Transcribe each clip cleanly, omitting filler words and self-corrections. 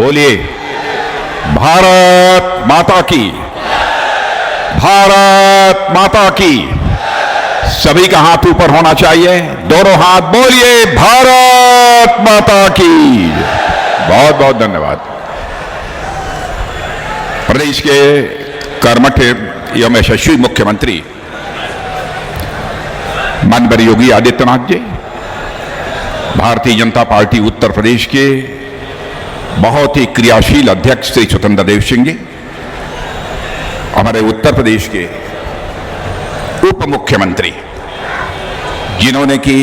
बोलिए भारत माता की, भारत माता की। सभी का हाथ ऊपर होना चाहिए, दोनों हाथ बोलिए भारत माता की। बहुत बहुत धन्यवाद। प्रदेश के कर्मठ एवं यशस्वी मुख्यमंत्री माननीय योगी आदित्यनाथ जी, भारतीय जनता पार्टी उत्तर प्रदेश के बहुत ही क्रियाशील अध्यक्ष श्री स्वतंत्र देव सिंह जी, हमारे उत्तर प्रदेश के उप मुख्यमंत्री जिन्होंने कि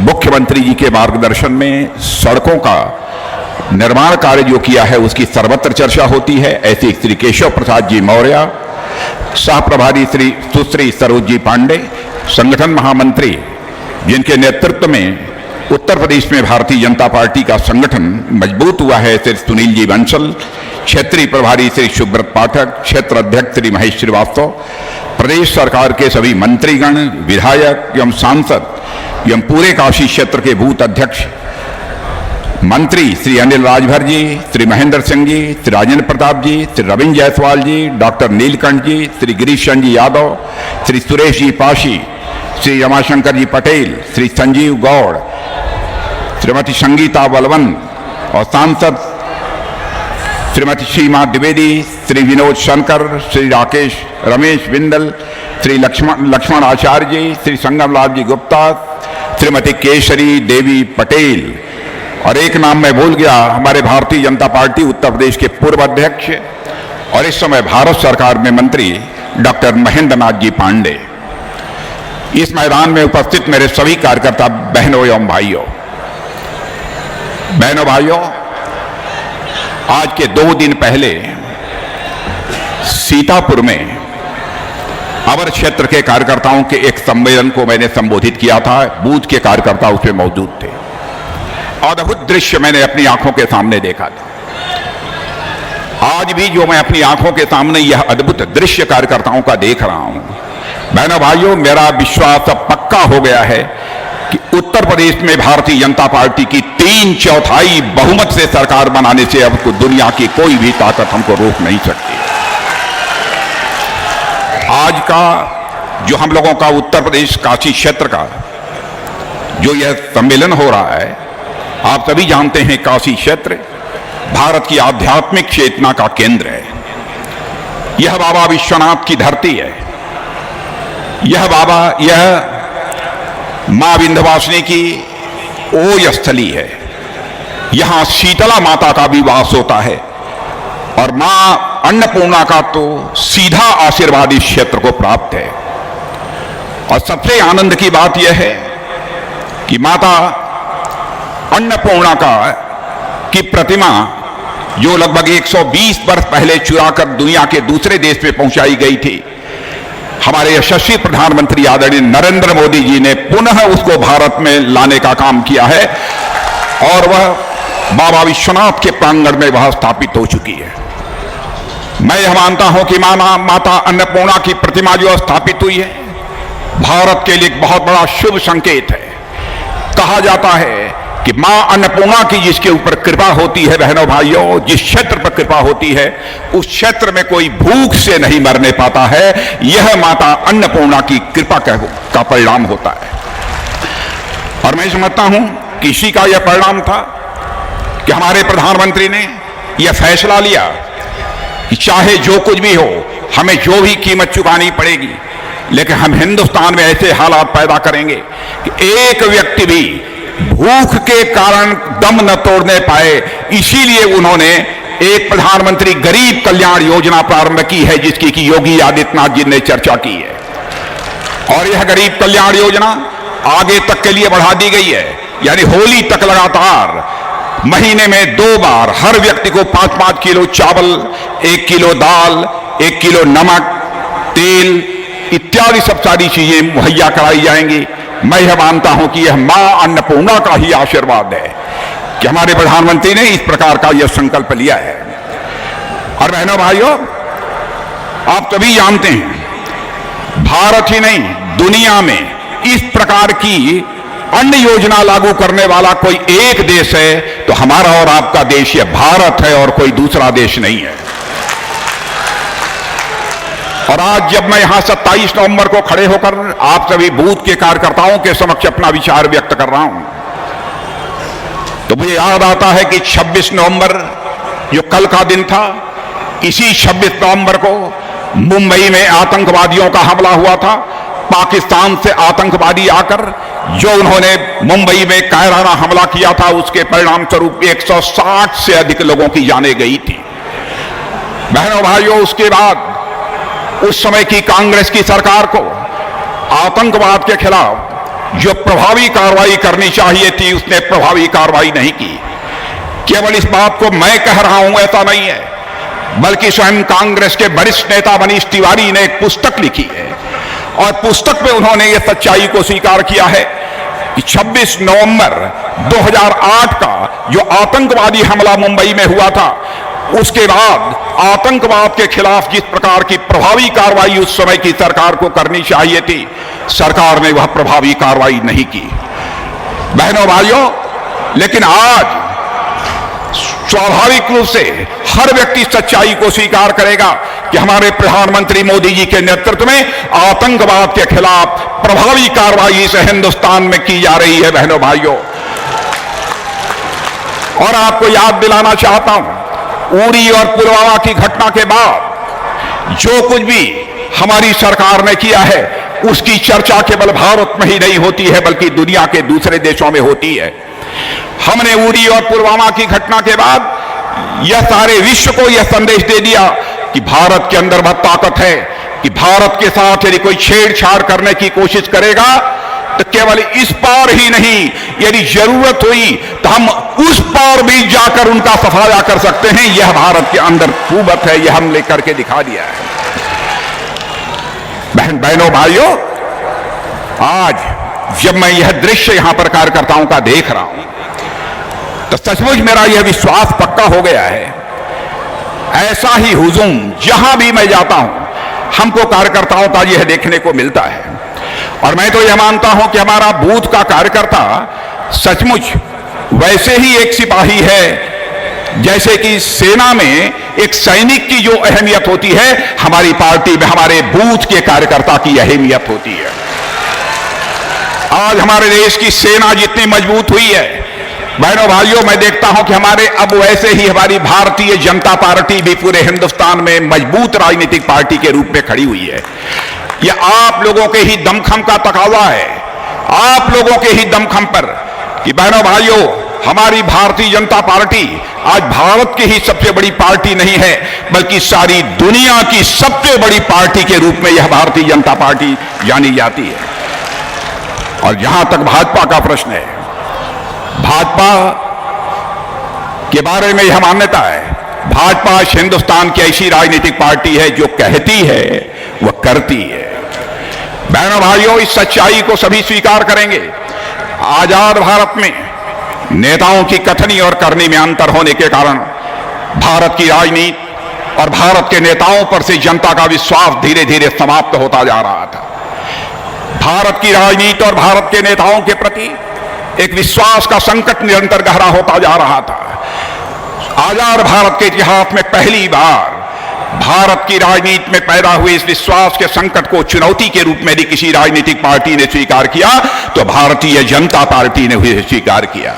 मुख्यमंत्री जी के मार्गदर्शन में सड़कों का निर्माण कार्य जो किया है उसकी सर्वत्र चर्चा होती है, ऐसे श्री केशव प्रसाद जी मौर्य, सह प्रभारी श्री सुश्री सरोज जी पांडे, संगठन महामंत्री जिनके नेतृत्व में उत्तर प्रदेश में भारतीय जनता पार्टी का संगठन मजबूत हुआ है, श्री सुनील जी बंसल, क्षेत्रीय प्रभारी श्री सुब्रत पाठक, क्षेत्र अध्यक्ष श्री महेश श्रीवास्तव, प्रदेश सरकार के सभी मंत्रीगण, विधायक एवं सांसद एवं पूरे काशी क्षेत्र के बूथ अध्यक्ष मंत्री श्री अनिल राजभर जी, श्री महेंद्र सिंह जी, श्री राजेंद्र प्रताप जी, श्री रविंद्र जायसवाल जी, डॉक्टर नीलकंठ जी, श्री गिरीश चंद जी यादव, श्री सुरेश जी पाशी, श्री रमाशंकर जी पटेल, श्री संजीव गौड़, श्रीमती संगीता बलवंत और सांसद श्रीमती सीमा द्विवेदी, श्री विनोद शंकर, श्री राकेश रमेश बिंदल, श्री लक्ष्मण आचार्य जी, श्री संगमलाल जी गुप्ता, श्रीमती केशरी देवी पटेल और एक नाम मैं भूल गया, हमारे भारतीय जनता पार्टी उत्तर प्रदेश के पूर्व अध्यक्ष और इस समय भारत सरकार में मंत्री डॉक्टर महेंद्र नाथ जी पांडे। इस मैदान में उपस्थित मेरे सभी कार्यकर्ता बहनों एवं भाइयों, आज के 2 दिन पहले सीतापुर में अवर क्षेत्र के कार्यकर्ताओं के एक सम्मेलन को मैंने संबोधित किया था। बूथ के कार्यकर्ता उसमें मौजूद थे। अद्भुत दृश्य मैंने अपनी आंखों के सामने देखा था। आज भी जो मैं अपनी आंखों के सामने यह अद्भुत दृश्य कार्यकर्ताओं का देख रहा हूं, बहनों भाइयों, मेरा विश्वास अब पक्का हो गया है कि उत्तर प्रदेश में भारतीय जनता पार्टी की 3/4 बहुमत से सरकार बनाने से अब दुनिया की कोई भी ताकत हमको रोक नहीं सकती। आज का जो हम लोगों का उत्तर प्रदेश काशी क्षेत्र का जो यह सम्मेलन हो रहा है, आप सभी जानते हैं काशी क्षेत्र भारत की आध्यात्मिक चेतना का केंद्र है। यह बाबा विश्वनाथ की धरती है। यह मां विंध्यवासिनी की ओज स्थली है। यहां शीतला माता का भी वास होता है और मां अन्नपूर्णा का तो सीधा आशीर्वाद इस क्षेत्र को प्राप्त है। और सबसे आनंद की बात यह है कि माता अन्नपूर्णा की प्रतिमा जो लगभग 120 वर्ष पहले चुराकर दुनिया के दूसरे देश में पहुंचाई गई थी, हमारे यशस्वी प्रधानमंत्री आदरणीय नरेंद्र मोदी जी ने पुनः उसको भारत में लाने का काम किया है और वह बाबा विश्वनाथ के प्रांगण में वह स्थापित हो चुकी है। मैं यह मानता हूं कि माता अन्नपूर्णा की प्रतिमा जो स्थापित हुई है भारत के लिए एक बहुत बड़ा शुभ संकेत है। कहा जाता है कि मां अन्नपूर्णा की जिसके ऊपर कृपा होती है, बहनों भाइयों, जिस क्षेत्र पर कृपा होती है उस क्षेत्र में कोई भूख से नहीं मरने पाता है। यह माता अन्नपूर्णा की कृपा का परिणाम होता है। और मैं समझता हूं कि इसी का यह परिणाम था कि हमारे प्रधानमंत्री ने यह फैसला लिया कि चाहे जो कुछ भी हो, हमें जो भी कीमत चुकानी पड़ेगी, लेकिन हम हिंदुस्तान में ऐसे हालात पैदा करेंगे कि एक व्यक्ति भी भूख के कारण दम न तोड़ने पाए। इसीलिए उन्होंने एक प्रधानमंत्री गरीब कल्याण योजना प्रारंभ की है, जिसकी कि योगी आदित्यनाथ जी ने चर्चा की है। और यह गरीब कल्याण योजना आगे तक के लिए बढ़ा दी गई है, यानी होली तक लगातार महीने में 2 बार हर व्यक्ति को 5-5 किलो चावल, 1 किलो दाल, 1 किलो नमक, तेल इत्यादि सब सारी चीजें मुहैया कराई जाएंगी। मैं यह मानता हूं कि यह मां अन्नपूर्णा का ही आशीर्वाद है कि हमारे प्रधानमंत्री ने इस प्रकार का यह संकल्प लिया है। और बहनों भाइयों, आप सभी जानते हैं भारत ही नहीं दुनिया में इस प्रकार की अन्न योजना लागू करने वाला कोई एक देश है तो हमारा और आपका देश ये भारत है और कोई दूसरा देश नहीं है। और आज जब मैं यहां 27 नवंबर को खड़े होकर आप सभी बूथ के कार्यकर्ताओं के समक्ष अपना विचार व्यक्त कर रहा हूं तो मुझे याद आता है कि 26 नवंबर जो कल का दिन था, इसी 26 नवंबर को मुंबई में आतंकवादियों का हमला हुआ था। पाकिस्तान से आतंकवादी आकर जो उन्होंने मुंबई में कायराना हमला किया था, उसके परिणाम स्वरूप 160 से अधिक लोगों की जानें गई थी। बहनों भाइयों, उसके बाद उस समय की कांग्रेस की सरकार को आतंकवाद के खिलाफ जो प्रभावी कार्रवाई करनी चाहिए थी, उसने प्रभावी कार्रवाई नहीं की। केवल इस बात को मैं कह रहा हूं ऐसा नहीं है, बल्कि स्वयं कांग्रेस के वरिष्ठ नेता मनीष तिवारी ने एक पुस्तक लिखी है और पुस्तक में उन्होंने यह सच्चाई को स्वीकार किया है कि 26 नवंबर 2008 का जो आतंकवादी हमला मुंबई में हुआ था, उसके बाद आतंकवाद के खिलाफ जिस प्रकार की प्रभावी कार्रवाई उस समय की सरकार को करनी चाहिए थी, सरकार ने वह प्रभावी कार्रवाई नहीं की। बहनों भाइयों, लेकिन आज स्वाभाविक रूप से हर व्यक्ति सच्चाई को स्वीकार करेगा कि हमारे प्रधानमंत्री मोदी जी के नेतृत्व में आतंकवाद के खिलाफ प्रभावी कार्रवाई इस हिंदुस्तान में की जा रही है। बहनों भाइयों, और आपको याद दिलाना चाहता हूं, उरी और पुलवामा की घटना के बाद जो कुछ भी हमारी सरकार ने किया है, उसकी चर्चा केवल भारत में ही नहीं होती है, बल्कि दुनिया के दूसरे देशों में होती है। हमने उरी और पुलवामा की घटना के बाद यह सारे विश्व को यह संदेश दे दिया कि भारत के अंदर बहुत ताकत है, कि भारत के साथ यदि कोई छेड़छाड़ करने की कोशिश करेगा तो केवल इस पार ही नहीं, यदि जरूरत हुई तो हम उस पार भी जाकर उनका सफाया कर सकते हैं। यह भारत के अंदर कुवत है, यह हम लेकर के दिखा दिया है। बहनों भाइयों, आज जब मैं यह दृश्य यहां पर कार्यकर्ताओं का देख रहा हूं तो सचमुच मेरा यह विश्वास पक्का हो गया है, ऐसा ही हुजूम जहां भी मैं जाता हूं हमको कार्यकर्ताओं का यह देखने को मिलता है। और मैं तो यह मानता हूं कि हमारा बूथ का कार्यकर्ता सचमुच वैसे ही एक सिपाही है जैसे कि सेना में एक सैनिक की जो अहमियत होती है, हमारी पार्टी में हमारे बूथ के कार्यकर्ता की अहमियत होती है। आज हमारे देश की सेना जितनी मजबूत हुई है, बहनों भाइयों, मैं देखता हूं कि हमारे अब वैसे ही हमारी भारतीय जनता पार्टी भी पूरे हिंदुस्तान में मजबूत राजनीतिक पार्टी के रूप में खड़ी हुई है। यह आप लोगों के ही दमखम का तकाजा है, आप लोगों के ही दमखम पर कि बहनों भाइयों, हमारी भारतीय जनता पार्टी आज भारत की ही सबसे बड़ी पार्टी नहीं है, बल्कि सारी दुनिया की सबसे बड़ी पार्टी के रूप में यह भारतीय जनता पार्टी जानी जाती है। और जहां तक भाजपा का प्रश्न है, भाजपा के बारे में यह मान्यता है, भाजपा हिंदुस्तान की ऐसी राजनीतिक पार्टी है जो कहती है वह करती है। बहनों भाइयों, इस सच्चाई को सभी स्वीकार करेंगे। आजाद भारत में नेताओं की कथनी और करनी में अंतर होने के कारण भारत की राजनीति और भारत के नेताओं पर से जनता का विश्वास धीरे धीरे समाप्त होता जा रहा था। भारत की राजनीति और भारत के नेताओं के प्रति एक विश्वास का संकट निरंतर गहरा होता जा रहा था। आजाद भारत के इतिहास में पहली बार भारत की राजनीति में पैदा हुए इस विश्वास के संकट को चुनौती के रूप में यदि किसी राजनीतिक पार्टी ने स्वीकार किया तो भारतीय जनता पार्टी ने उसे स्वीकार किया।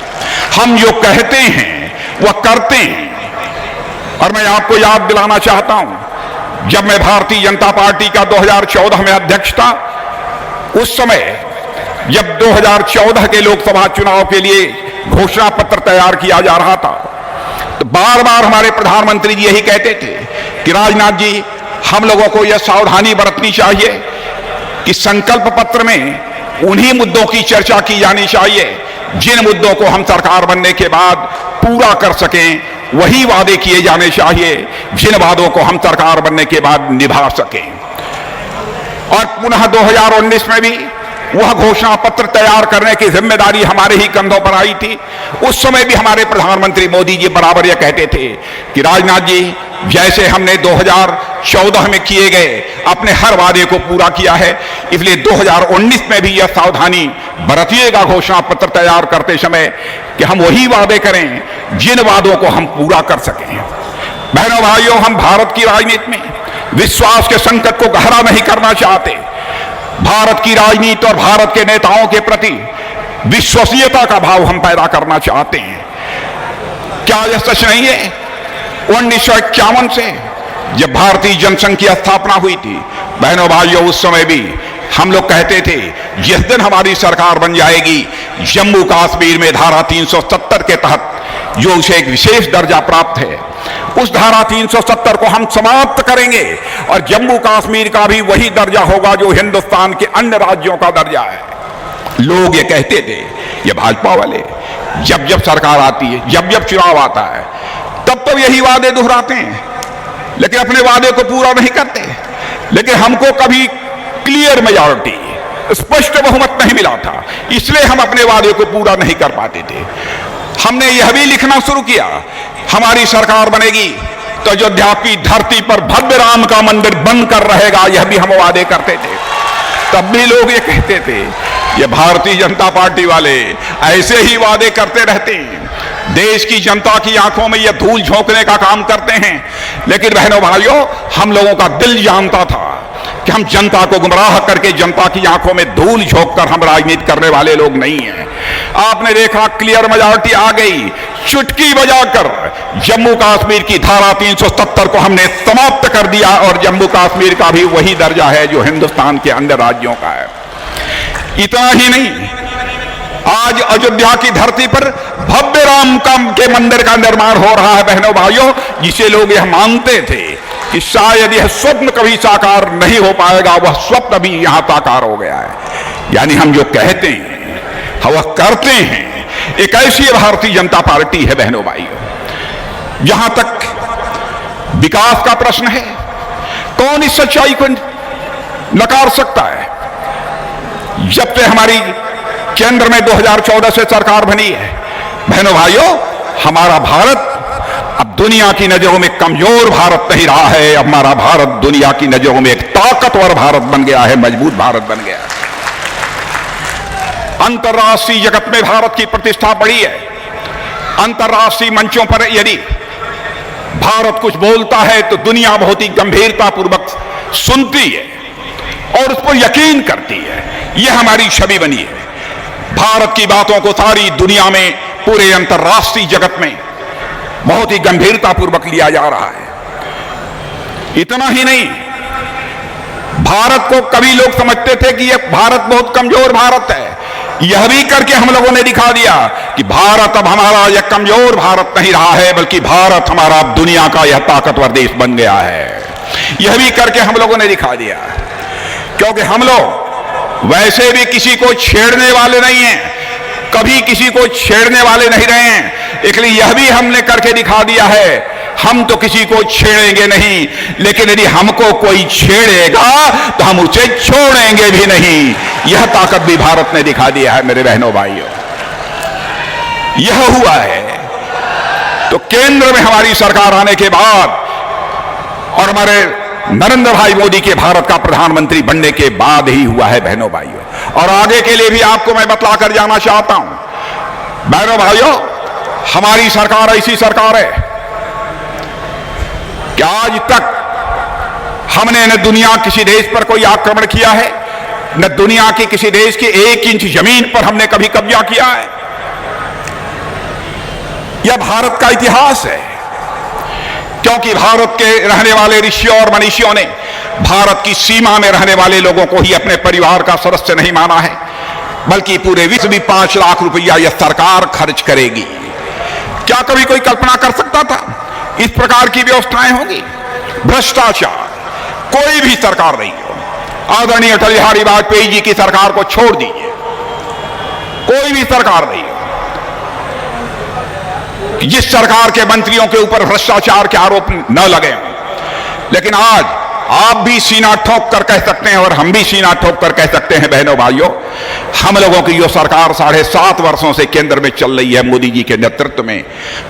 हम जो कहते हैं वह करते हैं। और मैं आपको याद दिलाना चाहता हूं, जब मैं भारतीय जनता पार्टी का 2014 में अध्यक्ष था, उस समय जब 2014 के लोकसभा चुनाव के लिए घोषणा पत्र तैयार किया जा रहा था, तो बार बार हमारे प्रधानमंत्री जी यही कहते थे कि राजनाथ जी, हम लोगों को यह सावधानी बरतनी चाहिए कि संकल्प पत्र में उन्हीं मुद्दों की चर्चा की जानी चाहिए जिन मुद्दों को हम सरकार बनने के बाद पूरा कर सकें, वही वादे किए जाने चाहिए जिन वादों को हम सरकार बनने के बाद निभा सकें। और पुनः 2019 में भी वह घोषणा पत्र तैयार करने की जिम्मेदारी हमारे ही कंधों पर आई थी। उस समय भी हमारे प्रधानमंत्री मोदी जी बराबर यह कहते थे कि राजनाथ जी, जैसे हमने 2014 में किए गए अपने हर वादे को पूरा किया है। इसलिए 2019 में भी यह सावधानी बरतिएगा घोषणा पत्र तैयार करते समय कि हम वही वादे करें जिन वादों को हम पूरा कर सकें। बहनों भाइयों, हम भारत की राजनीति में विश्वास के संकट को गहरा नहीं करना चाहते। भारत की राजनीति और भारत के नेताओं के प्रति विश्वसनीयता का भाव हम पैदा करना चाहते हैं। क्या यह सच नहीं है? 1951 से जब भारतीय जनसंघ की स्थापना हुई थी, बहनों भाइयों, उस समय भी हम लोग कहते थे जिस दिन हमारी सरकार बन जाएगी, जम्मू कश्मीर में धारा 370 के तहत जो उसे एक विशेष दर्जा प्राप्त है, उस धारा 370 को हम समाप्त करेंगे और जम्मू कश्मीर का भी वही दर्जा होगा जो हिंदुस्तान के अन्य राज्यों का दर्जा है। लोग ये कहते थे, ये भाजपा वाले जब जब सरकार आती है, जब जब चुनाव आता है, तब तब यही वादे दोहराते हैं, लेकिन अपने वादे को पूरा नहीं करते। लेकिन हमको कभी क्लियर मेजॉरिटी, स्पष्ट बहुमत नहीं मिला था, इसलिए हम अपने वादे को पूरा नहीं कर पाते थे। हमने यह भी लिखना शुरू किया, हमारी सरकार बनेगी तो अयोध्या की धरती पर भव्य राम का मंदिर बनकर रहेगा, यह भी हम वादे करते थे। तब भी लोग ये कहते थे, ये भारतीय जनता पार्टी वाले ऐसे ही वादे करते रहते हैं, देश की जनता की आंखों में यह धूल झोंकने का काम करते हैं। लेकिन बहनों भाइयों, हम लोगों का दिल जानता था कि हम जनता को गुमराह करके जनता की आंखों में धूल झोंककर हम राजनीति करने वाले लोग नहीं हैं। आपने देखा क्लियर मेजॉरिटी आ गई, चुटकी बजाकर जम्मू कश्मीर की धारा 370 को हमने समाप्त कर दिया और जम्मू कश्मीर का भी वही दर्जा है जो हिंदुस्तान के अन्य राज्यों का है। इतना ही नहीं, आज अयोध्या की धरती पर भव्य राम के मंदिर का निर्माण हो रहा है बहनों भाइयों, जिसे लोग यह मानते थे कि शायद यह स्वप्न कभी साकार नहीं हो पाएगा, वह स्वप्न भी यहां साकार हो गया है। यानी हम जो कहते हैं हम वह करते हैं। एक ऐसी भारतीय जनता पार्टी है बहनों भाइयों, जहां तक विकास का प्रश्न है, कौन इस सच्चाई को नकार सकता है? जब से हमारी केंद्र में 2014 से सरकार बनी है, बहनों भाइयों, हमारा भारत अब दुनिया की नजरों में कमजोर भारत नहीं रहा है। हमारा भारत दुनिया की नजरों में एक ताकतवर भारत बन गया है, मजबूत भारत बन गया है। अंतर्राष्ट्रीय जगत में भारत की प्रतिष्ठा बढ़ी है। अंतर्राष्ट्रीय मंचों पर यदि भारत कुछ बोलता है तो दुनिया बहुत ही गंभीरता पूर्वक सुनती है और उस पर यकीन करती है। यह हमारी छवि बनी है। भारत की बातों को सारी दुनिया में, पूरे अंतर्राष्ट्रीय जगत में बहुत ही गंभीरता पूर्वक लिया जा रहा है। इतना ही नहीं, भारत को कभी लोग समझते थे कि यह भारत बहुत कमजोर भारत है। यह भी करके हम लोगों ने दिखा दिया कि भारत अब हमारा यह कमजोर भारत नहीं रहा है, बल्कि भारत हमारा दुनिया का यह ताकतवर देश बन गया है। यह भी करके हम लोगों ने दिखा दिया, क्योंकि हम लोग वैसे भी किसी को छेड़ने वाले नहीं हैं, कभी किसी को छेड़ने वाले नहीं रहे हैं। इसलिए यह भी हमने करके दिखा दिया है, हम तो किसी को छेड़ेंगे नहीं, लेकिन यदि हमको कोई छेड़ेगा तो हम उसे छोड़ेंगे भी नहीं। यह ताकत भी भारत ने दिखा दिया है मेरे बहनों भाइयों। यह हुआ है तो केंद्र में हमारी सरकार आने के बाद और हमारे नरेंद्र भाई मोदी के भारत का प्रधानमंत्री बनने के बाद ही हुआ है बहनों भाइयों। और आगे के लिए भी आपको मैं बतला कर जाना चाहता हूं बहनों भाइयों, हमारी सरकार ऐसी सरकार है कि आज तक हमने न दुनिया किसी देश पर कोई आक्रमण किया है, न दुनिया की किसी देश की 1 इंच जमीन पर हमने कभी कब्जा किया है। यह भारत का इतिहास है, क्योंकि भारत के रहने वाले ऋषियों और मनीषियों ने भारत की सीमा में रहने वाले लोगों को ही अपने परिवार का सदस्य नहीं माना है, बल्कि पूरे विश्व में 5 लाख रुपया यह सरकार खर्च करेगी। क्या कभी कोई कल्पना कर सकता था इस प्रकार की व्यवस्थाएं होंगी? भ्रष्टाचार कोई भी सरकार नहीं हो। आदरणीय अटल बिहारी वाजपेयी जी की सरकार को छोड़ दीजिए, कोई भी सरकार नहीं हो जिस सरकार के मंत्रियों के ऊपर भ्रष्टाचार के आरोप न लगे हों। लेकिन आज आप भी सीना ठोक कर कह सकते हैं और हम भी सीना ठोक कर कह सकते हैं बहनों भाइयों, हम लोगों की जो सरकार 7.5 वर्षों से केंद्र में चल रही है मोदी जी के नेतृत्व में,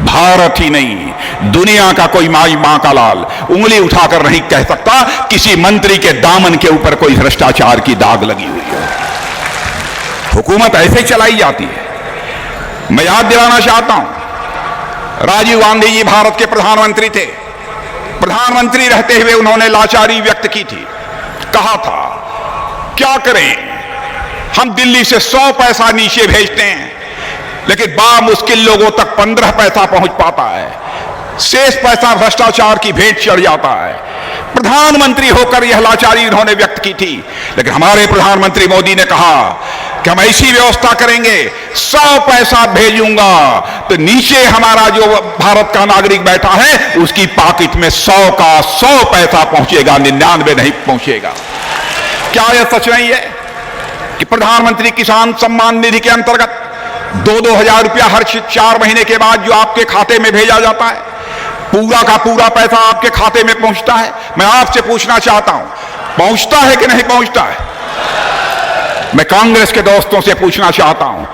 भारत ही नहीं दुनिया का कोई माई मां का लाल उंगली उठाकर नहीं कह सकता किसी मंत्री के दामन के ऊपर कोई भ्रष्टाचार की दाग लगी हुई है। हुकूमत ऐसे चलाई जाती है। मैं याद दिलाना चाहता हूं, राजीव गांधी जी भारत के प्रधानमंत्री थे। प्रधानमंत्री रहते हुए उन्होंने लाचारी व्यक्त की थी, कहा था क्या करें, हम दिल्ली से 100 पैसा नीचे भेजते हैं लेकिन बामुश्किल लोगों तक 15 पैसा पहुंच पाता है, शेष पैसा भ्रष्टाचार की भेंट चढ़ जाता है। प्रधानमंत्री होकर यह लाचारी उन्होंने व्यक्त की थी, लेकिन हमारे प्रधानमंत्री मोदी ने कहा कि हम ऐसी व्यवस्था करेंगे, 100 पैसा भेजूंगा तो नीचे हमारा जो भारत का नागरिक बैठा है उसकी पॉकेट में 100 का 100 पैसा पहुंचेगा, 99 नहीं पहुंचेगा। क्या यह सच नहीं है कि प्रधानमंत्री किसान सम्मान निधि के अंतर्गत 2-2 हजार रुपया हर 4 महीने के बाद जो आपके खाते में भेजा जाता है, पूरा का पूरा पैसा आपके खाते में पहुंचता है? मैं आपसे पूछना चाहता हूं, पहुंचता है कि नहीं पहुंचता है? मैं कांग्रेस के दोस्तों से पूछना चाहता हूं,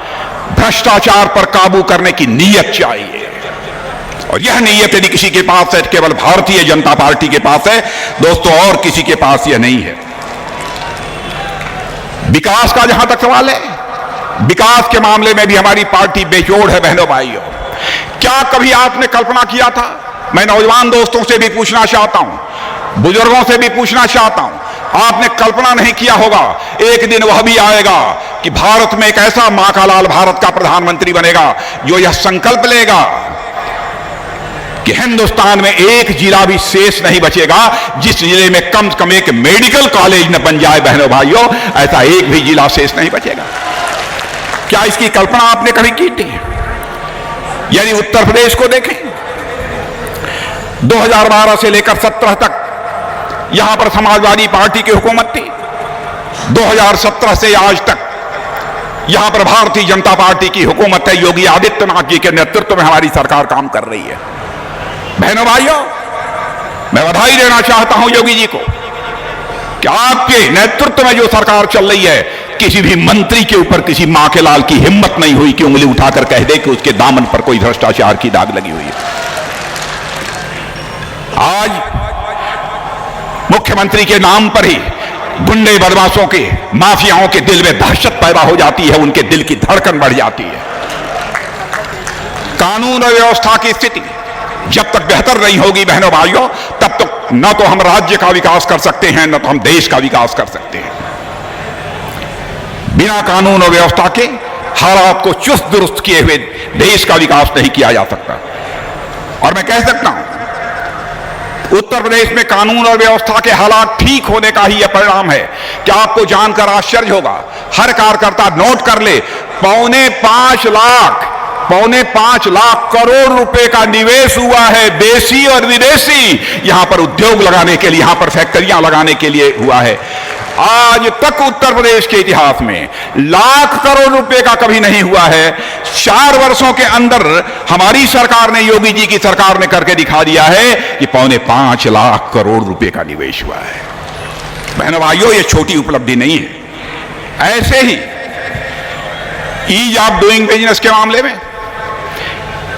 भ्रष्टाचार पर काबू करने की नीयत चाहिए, और यह नीयत यदि किसी के पास है, केवल भारतीय जनता पार्टी के पास है दोस्तों, और किसी के पास यह नहीं है। विकास का जहां तक सवाल है, विकास के मामले में भी हमारी पार्टी बेजोड़ है बहनों भाइयों। क्या कभी आपने कल्पना किया था, मैं नौजवान दोस्तों से भी पूछना चाहता हूं, बुजुर्गों से भी पूछना चाहता हूं, आपने कल्पना नहीं किया होगा एक दिन वह भी आएगा कि भारत में एक ऐसा मां का लाल भारत का प्रधानमंत्री बनेगा जो यह संकल्प लेगा कि हिंदुस्तान में एक जिला भी शेष नहीं बचेगा जिस जिले में कम से कम एक मेडिकल कॉलेज न बन जाए। बहनों भाइयों, ऐसा एक भी जिला शेष नहीं बचेगा। क्या इसकी कल्पना आपने कभी की थी? यदि उत्तर प्रदेश को देखें, 2012 से लेकर 17 तक यहां पर समाजवादी पार्टी की हुकूमत थी। 2017 से आज तक यहां पर भारतीय जनता पार्टी की हुकूमत है। योगी आदित्यनाथ जी के नेतृत्व में हमारी सरकार काम कर रही है। बहनों भाइयों, मैं बधाई देना चाहता हूं योगी जी को कि आपके नेतृत्व में जो सरकार चल रही है, किसी भी मंत्री के ऊपर किसी मां के लाल की हिम्मत नहीं हुई कि उंगली उठाकर कह दे कि उसके दामन पर कोई भ्रष्टाचार की दाग लगी हुई है। आज मुख्यमंत्री के नाम पर ही गुंडे बदमाशों के, माफियाओं के दिल में दहशत पैदा हो जाती है, उनके दिल की धड़कन बढ़ जाती है। कानून और व्यवस्था की स्थिति जब तक बेहतर नहीं होगी बहनों भाइयों, तब तक न तो हम राज्य का विकास कर सकते हैं, न तो हम देश का विकास कर सकते हैं। बिना कानून और व्यवस्था के हालात को चुस्त दुरुस्त किए हुए देश का विकास नहीं किया जा सकता। और मैं कह सकता हूं, उत्तर प्रदेश में कानून और व्यवस्था के हालात ठीक होने का ही यह परिणाम है कि आपको जानकर आश्चर्य होगा, हर कार्यकर्ता नोट कर ले, 5.25 लाख करोड़ रुपए का निवेश हुआ है, देशी और विदेशी, यहां पर उद्योग लगाने के लिए, यहां पर फैक्ट्रियां लगाने के लिए हुआ है। आज तक उत्तर प्रदेश के इतिहास में लाख करोड़ रुपए का कभी नहीं हुआ है। 4 वर्षों के अंदर हमारी सरकार ने, योगी जी की सरकार ने करके दिखा दिया है कि 5.25 लाख करोड़ रुपए का निवेश हुआ है। बहनों भाइयों, यह छोटी उपलब्धि नहीं है। ऐसे ही ईज ऑफ डूइंग बिजनेस के मामले में,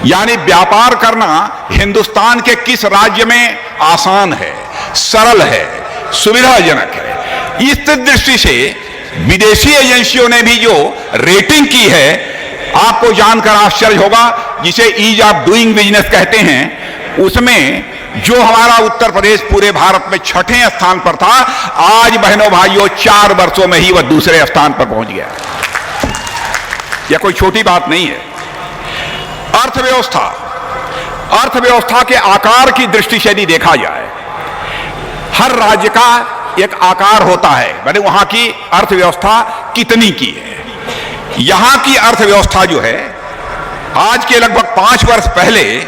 यानी व्यापार करना हिंदुस्तान के किस राज्य में आसान है, सरल है, सुविधाजनक है, इस दृष्टि से विदेशी एजेंसियों ने भी जो रेटिंग की है, आपको जानकर आश्चर्य होगा, जिसे ईज ऑफ डूइंग बिजनेस कहते हैं, उसमें जो हमारा उत्तर प्रदेश पूरे भारत में 6ठे स्थान पर था, आज बहनों भाइयों 4 वर्षों में ही वह दूसरे स्थान पर पहुंच गया। यह कोई छोटी बात नहीं है। अर्थव्यवस्था के आकार की दृष्टि से यदि देखा जाए, हर राज्य का एक आकार होता है, माने वहां की अर्थव्यवस्था कितनी की है। यहां की अर्थव्यवस्था जो है, आज के लगभग 5 वर्ष पहले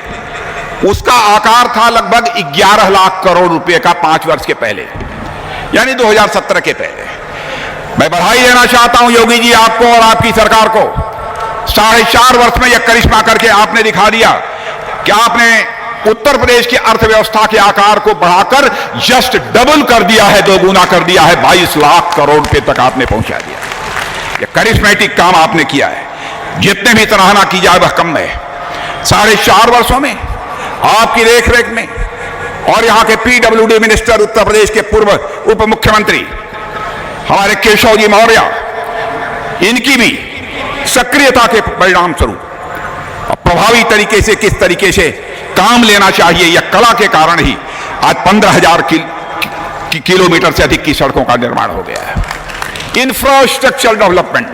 उसका आकार था लगभग 11 लाख करोड़ रुपए का, 5 वर्ष के पहले, यानी 2017 के पहले। मैं बधाई देना चाहता हूं योगी जी आपको और आपकी सरकार को। 4.5 वर्ष में यह करिश्मा करके आपने दिखा दिया कि आपने उत्तर प्रदेश की अर्थव्यवस्था के आकार को बढ़ाकर जस्ट डबल कर दिया है, दोगुना कर दिया है। 22 लाख करोड़ रुपए तक आपने पहुंचा दिया। यह करिश्मेटिक काम आपने किया है, जितने भी सराहना की जाए वह कम है। 4.5 वर्षों में आपकी देखरेख में और यहां के पीडब्ल्यूडी मिनिस्टर, उत्तर प्रदेश के पूर्व उप मुख्यमंत्री हमारे केशव जी मौर्य, इनकी भी सक्रियता के परिणाम स्वरूप प्रभावी तरीके से किस तरीके से काम लेना चाहिए, यह कला के कारण ही आज 15,000 किलोमीटर से अधिक की सड़कों का निर्माण हो गया है। इंफ्रास्ट्रक्चर डेवलपमेंट,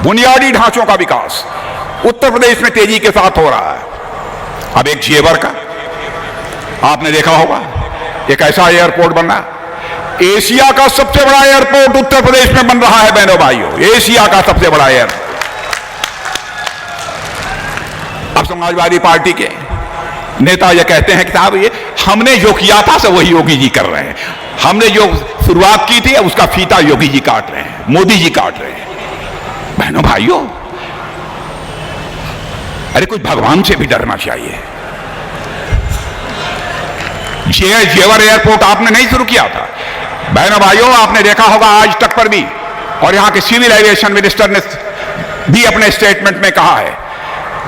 बुनियादी ढांचों का विकास उत्तर प्रदेश में तेजी के साथ हो रहा है। अब एक जेवर का आपने देखा होगा, एक ऐसा एयरपोर्ट बन रहा, एशिया का सबसे बड़ा एयरपोर्ट उत्तर प्रदेश में बन रहा है बहनों भाइयों, एशिया का सबसे बड़ा एयरपोर्ट। अब समाजवादी पार्टी के नेता ये कहते हैं कि साहब ये हमने जो किया था सब वही योगी जी कर रहे हैं, हमने जो शुरुआत की थी उसका फीता योगी जी काट रहे हैं, मोदी जी काट रहे हैं। बहनों भाइयों, अरे कुछ भगवान से भी डरना चाहिए। जेवर एयरपोर्ट आपने नहीं शुरू किया था बहनों भाइयों, आपने देखा होगा आज तक पर भी, और यहां के सिविल एविएशन मिनिस्टर ने भी अपने स्टेटमेंट में कहा है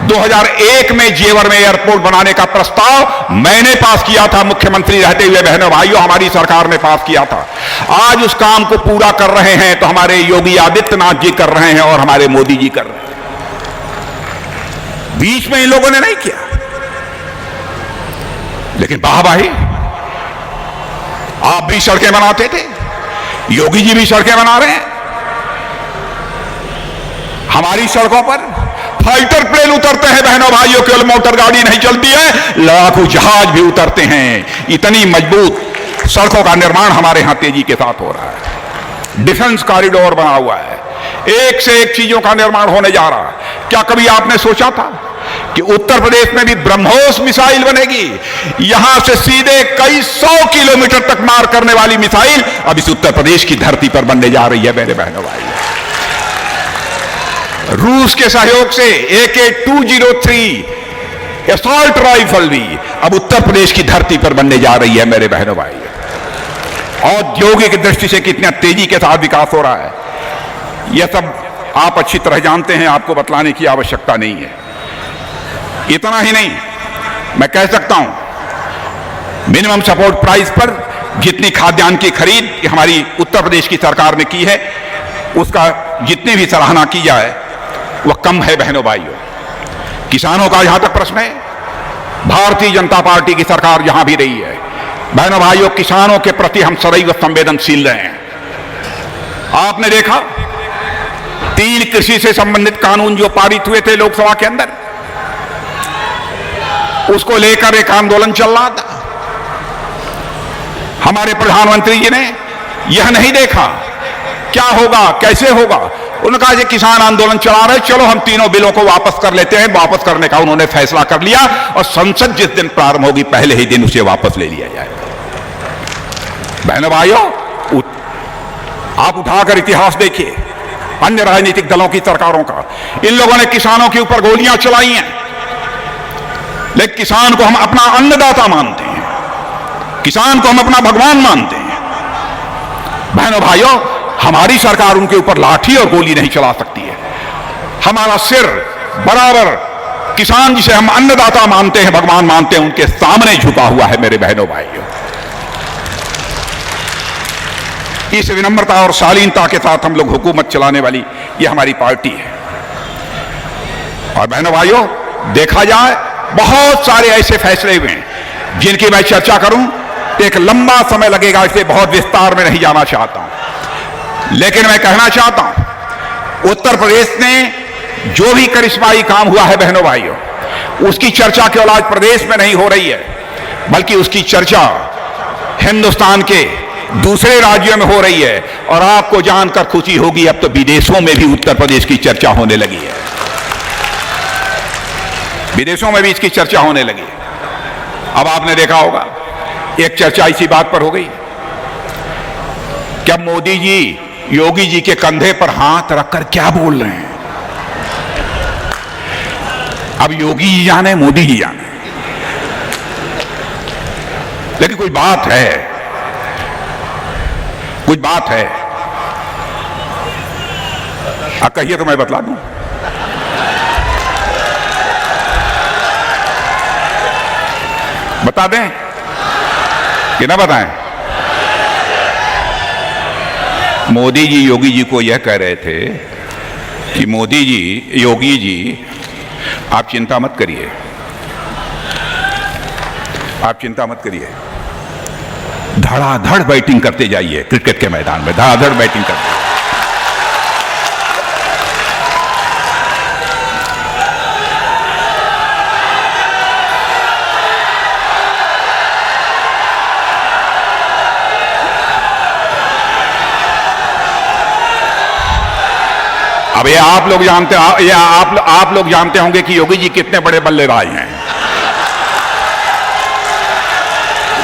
2001 में जेवर में एयरपोर्ट बनाने का प्रस्ताव मैंने पास किया था मुख्यमंत्री रहते हुए। बहनों भाइयों, हमारी सरकार ने पास किया था। आज उस काम को पूरा कर रहे हैं तो हमारे योगी आदित्यनाथ जी कर रहे हैं और हमारे मोदी जी कर रहे हैं। बीच में इन लोगों ने नहीं किया, लेकिन वाहवाही, आप भी सड़कें बनाते थे, योगी जी भी सड़कें बना रहे हैं। हमारी सड़कों पर फाइटर प्लेन उतरते हैं बहनों भाइयों, केवल मोटर गाड़ी नहीं चलती है, लड़ाकू जहाज भी उतरते हैं। इतनी मजबूत सड़कों का निर्माण हमारे यहां तेजी के साथ हो रहा है। डिफेंस कॉरिडोर बना हुआ है, एक से एक चीजों का निर्माण होने जा रहा है। क्या कभी आपने सोचा था कि उत्तर प्रदेश में भी ब्रह्मोस मिसाइल बनेगी? यहां से सीधे कई 100 किलोमीटर तक मार करने वाली मिसाइल अब इस उत्तर प्रदेश की धरती पर बनने जा रही है मेरे बहनों भाई। रूस के सहयोग से AK-203 असॉल्ट राइफल भी अब उत्तर प्रदेश की धरती पर बनने जा रही है मेरे बहनों भाई। औद्योगिक दृष्टि से कितना तेजी के साथ विकास हो रहा है, यह सब आप अच्छी तरह जानते हैं, आपको बतलाने की आवश्यकता नहीं है। इतना ही नहीं, मैं कह सकता हूं मिनिमम सपोर्ट प्राइस पर जितनी खाद्यान्न की खरीद हमारी उत्तर प्रदेश की सरकार ने की है, उसका जितनी भी सराहना की जाए वह कम है बहनों भाइयों। किसानों का जहां तक प्रश्न है, भारतीय जनता पार्टी की सरकार जहां भी रही है बहनों भाइयों, किसानों के प्रति हम सदैव संवेदनशील रहे हैं। आपने देखा 3 कृषि से संबंधित कानून जो पारित हुए थे लोकसभा के अंदर, उसको लेकर एक आंदोलन चल रहा था। हमारे प्रधानमंत्री जी ने यह नहीं देखा क्या होगा कैसे होगा, उन्होंने कहा कि किसान आंदोलन चला रहे, चलो हम तीनों बिलों को वापस कर लेते हैं। वापस करने का उन्होंने फैसला कर लिया और संसद जिस दिन प्रारंभ होगी पहले ही दिन उसे वापस ले लिया जाएगा। बहनों भाइयों, आप उठाकर इतिहास देखिए अन्य राजनीतिक दलों की सरकारों का, इन लोगों ने किसानों के ऊपर गोलियां चलाई हैं, लेकिन किसान को हम अपना अन्नदाता मानते हैं, किसान को हम अपना भगवान मानते हैं। बहनों भाइयों, हमारी सरकार उनके ऊपर लाठी और गोली नहीं चला सकती है। हमारा सिर बराबर किसान जिसे हम अन्नदाता मानते हैं, भगवान मानते हैं, उनके सामने झुका हुआ है मेरे बहनों भाइयों। इस विनम्रता और शालीनता के साथ हम लोग हुकूमत चलाने वाली ये हमारी पार्टी है। और बहनों भाइयों, देखा जाए बहुत सारे ऐसे फैसले हुए हैं जिनकी मैं चर्चा करूं तो एक लंबा समय लगेगा, इसलिए बहुत विस्तार में नहीं जाना चाहता हूं। लेकिन मैं कहना चाहता हूं उत्तर प्रदेश ने जो भी करिश्माई काम हुआ है बहनों भाइयों, उसकी चर्चा केवल आज प्रदेश में नहीं हो रही है, बल्कि उसकी चर्चा हिंदुस्तान के दूसरे राज्यों में हो रही है। और आपको जानकर खुशी होगी, अब तो विदेशों में भी उत्तर प्रदेश की चर्चा होने लगी है, विदेशों में भी इसकी चर्चा होने लगी। अब आपने देखा होगा एक चर्चा इसी बात पर हो गई, क्या मोदी जी योगी जी के कंधे पर हाथ रखकर क्या बोल रहे हैं। अब योगी जी जाने, मोदी जी जाने, लेकिन कुछ बात है, कुछ बात है। आप कहिए तो मैं बतला दूं। बता दें कि ना बताएं? मोदी जी योगी जी को यह कह रहे थे कि मोदी जी, योगी जी, आप चिंता मत करिए, आप चिंता मत करिए, धड़ाधड़ बैटिंग करते जाइए क्रिकेट के मैदान में, धड़ाधड़ बैटिंग करते। अब ये आप लोग जानते, ये आप लोग जानते होंगे कि योगी जी कितने बड़े बल्लेबाज हैं।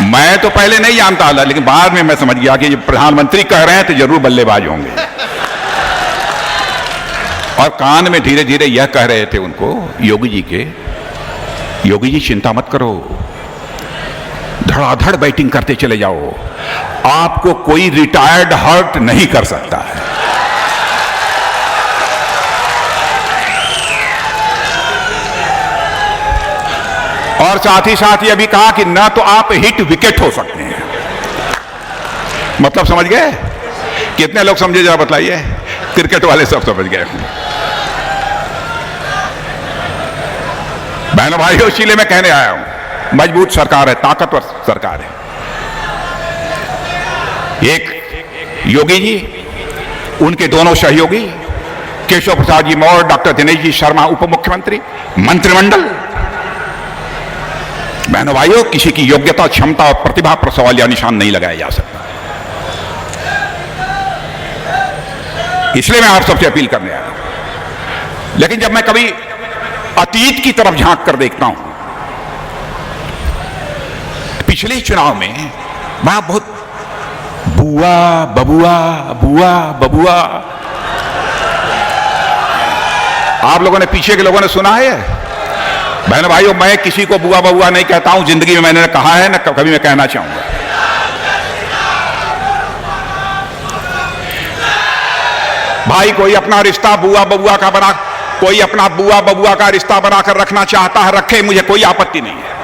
मैं तो पहले नहीं जानता था, लेकिन बाद में मैं समझ गया कि जब प्रधानमंत्री कह रहे हैं तो जरूर बल्लेबाज होंगे। और कान में धीरे धीरे यह कह रहे थे उनको, योगी जी के, योगी जी चिंता मत करो, धड़ाधड़ बैटिंग करते चले जाओ, आपको कोई रिटायर्ड हर्ट नहीं कर सकता है। और साथ ही साथ यह भी कहा कि ना तो आप हिट विकेट हो सकते हैं। मतलब समझ गए? कितने लोग समझे जरा बतलाइए? क्रिकेट वाले सब समझ गए। बहनों भाइयों, इसीलिए मैं कहने आया हूं, मजबूत सरकार है, ताकतवर सरकार है। एक योगी जी, उनके दोनों सहयोगी केशव प्रसाद जी मौर्य, डॉक्टर दिनेश जी शर्मा उप मुख्यमंत्री, मंत्रिमंडल। बहनों भाइयों, किसी की योग्यता, क्षमता और प्रतिभा पर सवाल या निशान नहीं लगाया जा सकता। इसलिए मैं आप सबसे अपील करने आया हूं। लेकिन जब मैं कभी अतीत की तरफ झांक कर देखता हूं, पिछले चुनाव में वहां बहुत बुआ बबुआ, बुआ बबुआ, आप लोगों ने, पीछे के लोगों ने सुना है। बहनों भाइयों, मैं किसी को बुआ बबुआ नहीं कहता हूं, जिंदगी में मैंने कहा है, ना कभी मैं कहना चाहूंगा। भाई कोई अपना रिश्ता बुआ बबुआ का बना, कोई अपना बुआ बबुआ का रिश्ता बनाकर रखना चाहता है, रखे, मुझे कोई आपत्ति नहीं है।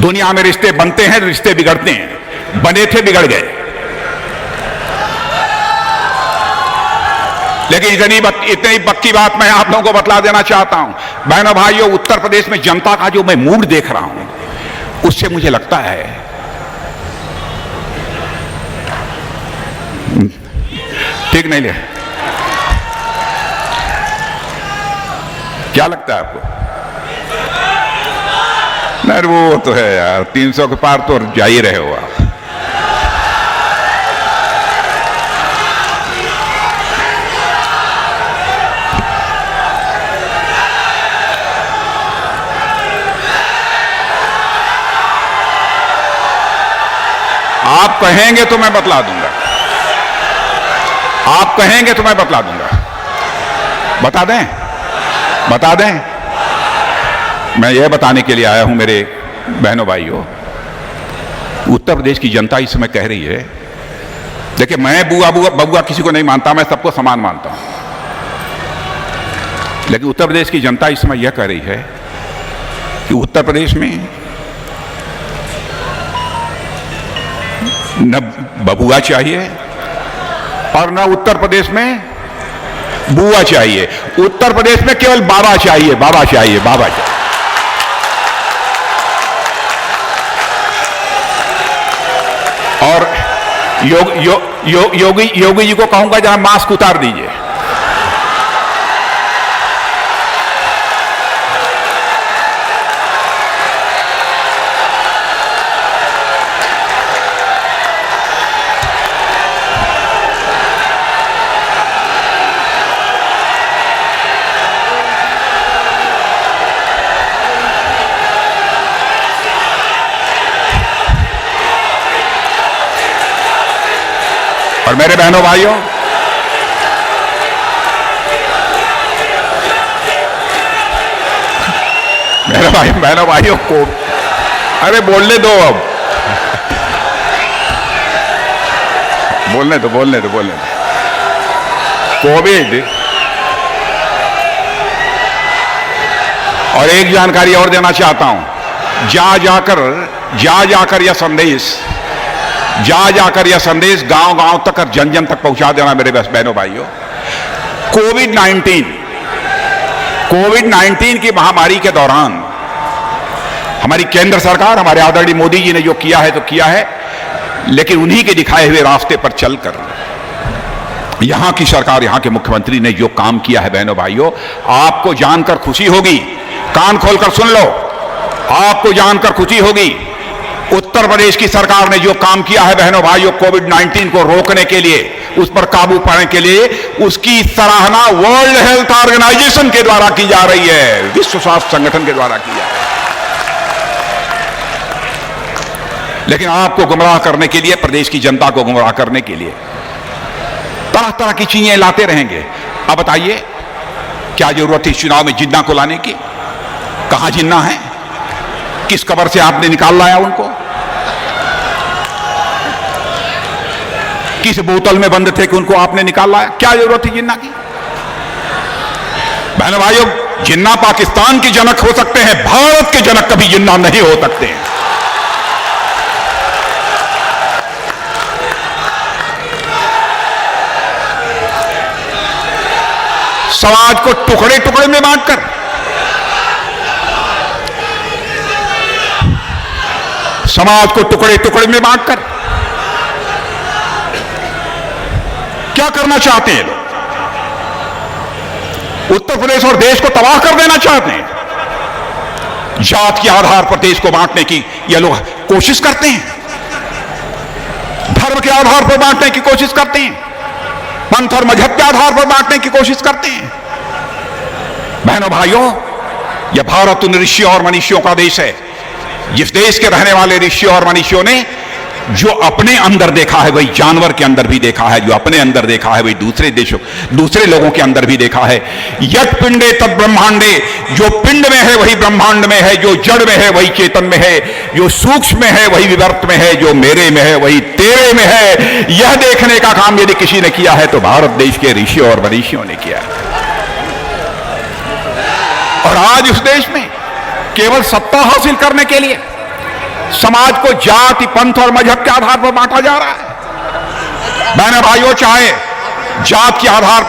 दुनिया में रिश्ते बनते हैं, रिश्ते बिगड़ते हैं, बने थे बिगड़ गए। लेकिन इतनी पक्की बात मैं आप लोगों को बतला देना चाहता हूं, बहनों भाइयों, उत्तर प्रदेश में जनता का जो मैं मूड देख रहा हूं, उससे मुझे लगता है ठीक नहीं ले। क्या लगता है आपको? नहीं, वो तो है यार, 300 के पार तो जा ही रहे हो आप। आप कहेंगे तो मैं बतला दूंगा, आप कहेंगे तो मैं बतला दूंगा। बता दें, बता दें। मैं यह बताने के लिए आया हूं मेरे बहनों भाइयों, उत्तर प्रदेश की जनता इस समय कह रही है, देखिए मैं बुआ बबुआ किसी को नहीं मानता, मैं सबको समान मानता हूं, लेकिन उत्तर प्रदेश की जनता इस समय यह कह रही है कि उत्तर प्रदेश में न बबुआ चाहिए और न उत्तर प्रदेश में बुआ चाहिए, उत्तर प्रदेश में केवल बाबा चाहिए, बाबा चाहिए, बाबा चाहिए। और योगी जी को कहूंगा जहां मास्क उतार दीजिए। और मेरे बहनों भाइयों, बहनों भाइयों को अरे बोलने दो अब, बोलने दो। कोविड, और एक जानकारी और देना चाहता हूं, जा जाकर यह संदेश गांव तक और जन जन तक पहुंचा देना मेरे बस बहनों भाइयों। कोविड-19 की महामारी के दौरान हमारी केंद्र सरकार, हमारे आदरणीय मोदी जी ने जो किया है तो किया है, लेकिन उन्हीं के दिखाए हुए रास्ते पर चलकर यहां की सरकार, यहां के मुख्यमंत्री ने जो काम किया है बहनों भाइयों, आपको जानकर खुशी होगी। कान खोलकर सुन लो, आपको जानकर खुशी होगी। उत्तर प्रदेश की सरकार ने जो काम किया है बहनों भाइयों, कोविड-19 को रोकने के लिए, उस पर काबू पाने के लिए, उसकी सराहना वर्ल्ड हेल्थ ऑर्गेनाइजेशन के द्वारा की जा रही है, विश्व स्वास्थ्य संगठन के द्वारा की जा रही है। लेकिन आपको गुमराह करने के लिए, प्रदेश की जनता को गुमराह करने के लिए तरह तरह की चीजें लाते रहेंगे। अब बताइए, क्या जरूरत थी चुनाव में जिन्ना को लाने की? कहां जिन्ना है? किस कब्र से आपने निकाल लाया उनको? किस बोतल में बंद थे कि उनको आपने निकाल लाया? क्या जरूरत थी जिन्ना की? बहनों भाइयों, जिन्ना पाकिस्तान के जनक हो सकते हैं, भारत के जनक कभी जिन्ना नहीं हो सकते हैं। समाज को टुकड़े टुकड़े में बांटकर, क्या करना चाहते हैं लोग? उत्तर प्रदेश और देश को तबाह कर देना चाहते हैं। जात के आधार पर देश को बांटने की ये लोग कोशिश करते हैं, धर्म के आधार पर बांटने की कोशिश करते हैं, पंथ और मजहब के आधार पर बांटने की कोशिश करते हैं। बहनों भाइयों, यह भारत उन ऋषियों और मनीषियों का देश है, जिस देश के रहने वाले ऋषियों और मनीषियों ने जो अपने अंदर देखा है वही जानवर के अंदर भी देखा है, जो अपने अंदर देखा है वही दूसरे लोगों के अंदर भी देखा है। यत् पिंडे तत् ब्रह्मांडे, जो पिंड में है वही ब्रह्मांड में है, जो जड़ में है वही चेतन में है, जो सूक्ष्म में है वही विवर्त में है, जो मेरे में है वही तेरे में है। यह देखने का काम यदि किसी ने किया है तो भारत देश के ऋषियों और मनीषियों ने किया है। और आज उस देश में केवल सत्ता हासिल करने के लिए समाज को जाति, पंथ और मजहब के आधार पर बांटा जा रहा है। बहनों भाइयों, चाहे जात के आधार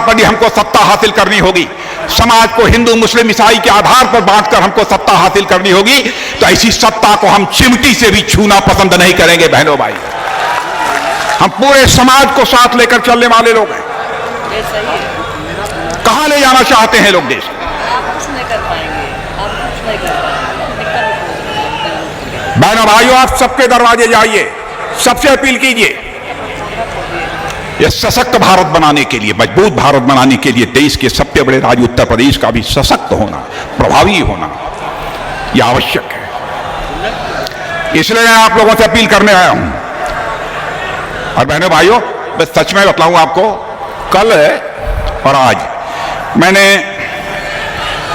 पर ही हमको सत्ता हासिल करनी होगी, समाज को हिंदू, मुस्लिम, ईसाई के आधार पर बांटकर हमको सत्ता हासिल करनी होगी, तो ऐसी सत्ता को हम चिमटी से भी छूना पसंद नहीं करेंगे। बहनों भाई, हम पूरे समाज को साथ लेकर चलने वाले लोग हैं। कहां ले जाना चाहते हैं लोग देश? बहनों भाइयों, आप सबके दरवाजे जाइए, सबसे अपील कीजिए, यह सशक्त भारत बनाने के लिए, मजबूत भारत बनाने के लिए देश के सबसे बड़े राज्य उत्तर प्रदेश का भी सशक्त होना, प्रभावी होना यह आवश्यक है। इसलिए मैं आप लोगों से अपील करने आया हूं। और बहनों भाइयों, मैं सच में बतलाऊं आपको, कल और आज मैंने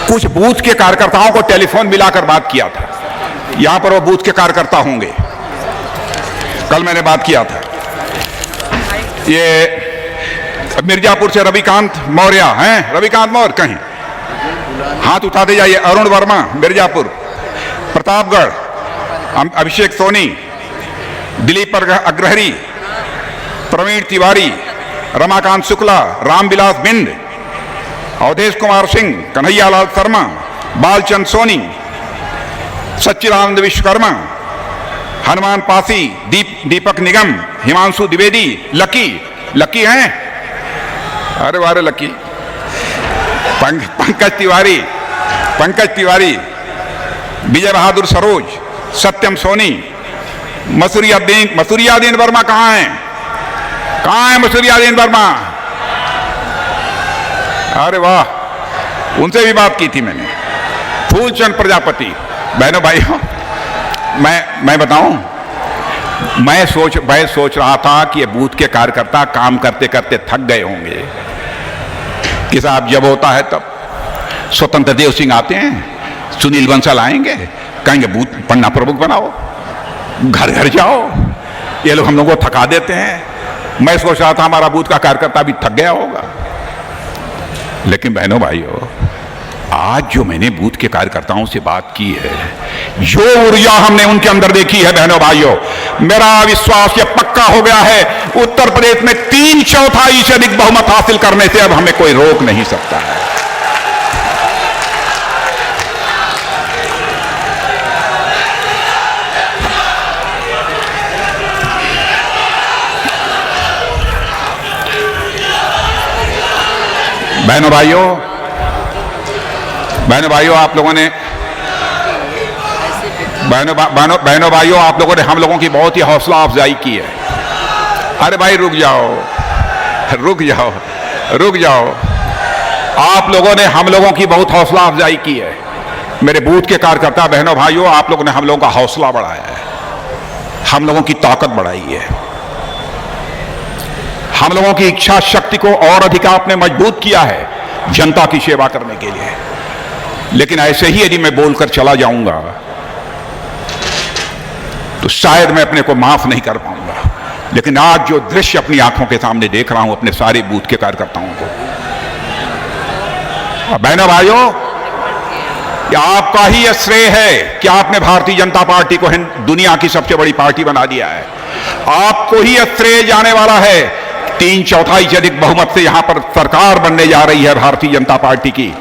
कुछ बूथ के कार्यकर्ताओं को टेलीफोन मिलाकर बात किया था। यहां पर वो बूथ के कार्यकर्ता होंगे, कल मैंने बात किया था। ये मिर्जापुर से रविकांत मौर्य हैं, रविकांत मौर्य कहीं हाथ उठाते जाइए। अरुण वर्मा मिर्जापुर, प्रतापगढ़ अभिषेक सोनी, दिलीप अग्रहरी, प्रवीण तिवारी, रमाकांत शुक्ला, रामविलास बिंद, अवधेश कुमार सिंह, कन्हैयालाल शर्मा, बालचंद सोनी, सच्चिदानंद विश्वकर्मा, हनुमान पासी, दीपक निगम, हिमांशु द्विवेदी, लकी हैं, अरे वारे लकी, पंकज तिवारी, विजय बहादुर सरोज, सत्यम सोनी, मसूरियादीन वर्मा कहाँ हैं मसूरियादीन वर्मा? अरे वाह, उनसे भी बात की थी मैंने। फूलचंद प्रजापति। बहनों भाइयों, मैं बताऊं, मैं सोच रहा था कि ये बूथ के कार्यकर्ता काम करते करते थक गए होंगे कि साहब जब होता है तब स्वतंत्र देव सिंह आते हैं, सुनील बंसल आएंगे, कहेंगे बूथ पन्ना प्रमुख बनाओ, घर घर जाओ। ये लोग हम लोगों को थका देते हैं। मैं सोच रहा था हमारा बूथ का कार्यकर्ता भी थक गया होगा, लेकिन बहनों भाइयों, आज जो मैंने बूथ के कार्यकर्ताओं से बात की है, जो ऊर्जा हमने उनके अंदर देखी है बहनों भाइयों, मेरा विश्वास ये पक्का हो गया है, उत्तर प्रदेश में 3/4 से अधिक बहुमत हासिल करने से अब हमें कोई रोक नहीं सकता है। बहनों भाइयों, आप लोगों ने बहनों भाइयों, आप लोगों ने हम लोगों की बहुत ही हौसला अफजाई की है। अरे भाई रुक जाओ। आप लोगों ने हम लोगों की बहुत हौसला अफजाई की है। मेरे बूथ के कार्यकर्ता बहनों भाइयों, आप लोगों ने हम लोगों का हौसला बढ़ाया है, हम लोगों की ताकत बढ़ाई है, हम लोगों की इच्छा शक्ति को और अधिक आपने मजबूत किया है जनता की सेवा करने के लिए। लेकिन ऐसे ही यदि मैं बोलकर चला जाऊंगा तो शायद मैं अपने को माफ नहीं कर पाऊंगा। लेकिन आज जो दृश्य अपनी आंखों के सामने देख रहा हूं अपने सारे बूथ के कार्यकर्ताओं को, बहनों भाइयों, क्या आपका ही यह श्रेय है कि आपने भारतीय जनता पार्टी को दुनिया की सबसे बड़ी पार्टी बना दिया है। आपको ही यह श्रेय जाने वाला है। 3/4 से अधिक बहुमत से यहां पर सरकार बनने जा रही है भारतीय जनता पार्टी की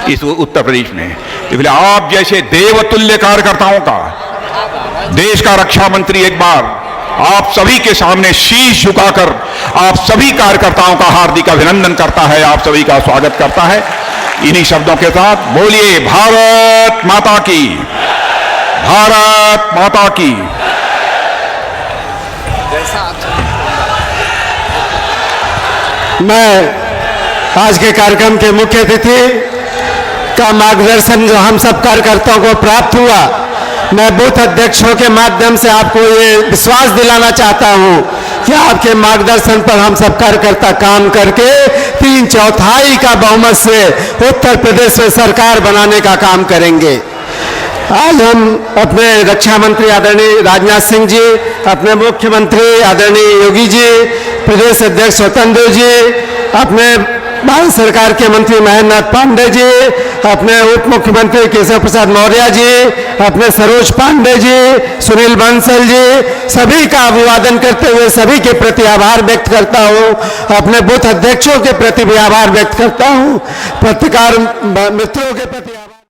इस उत्तर प्रदेश में। इसलिए आप जैसे देवतुल्य कार्यकर्ताओं का देश का रक्षा मंत्री एक बार आप सभी के सामने शीश झुकाकर आप सभी कार्यकर्ताओं का हार्दिक अभिनंदन करता है, आप सभी का स्वागत करता है। इन्हीं शब्दों के साथ बोलिए भारत माता की, भारत माता की। मैं आज के कार्यक्रम के मुख्य अतिथि का मार्गदर्शन जो हम सब कार्यकर्ताओं को प्राप्त हुआ, मैं बूथ अध्यक्षों के माध्यम से आपको ये विश्वास दिलाना चाहता हूं कि आपके मार्गदर्शन पर हम सब कार्यकर्ता काम करके 3/4 का बहुमत से उत्तर प्रदेश में सरकार बनाने का काम करेंगे। आज हम अपने रक्षा मंत्री आदरणीय राजनाथ सिंह जी, अपने मुख्यमंत्री आदरणीय योगी जी, प्रदेश अध्यक्ष स्वतंत्र जी, अपने भारत सरकार के मंत्री महेंद्र नाथ पांडे जी, अपने उप मुख्यमंत्री केशव प्रसाद मौर्य जी, अपने सरोज पांडे जी, सुनील बंसल जी, सभी का अभिवादन करते हुए सभी के प्रति आभार व्यक्त करता हूँ। अपने बूथ अध्यक्षों के प्रति भी आभार व्यक्त करता हूँ। पत्रकार मित्रों के प्रति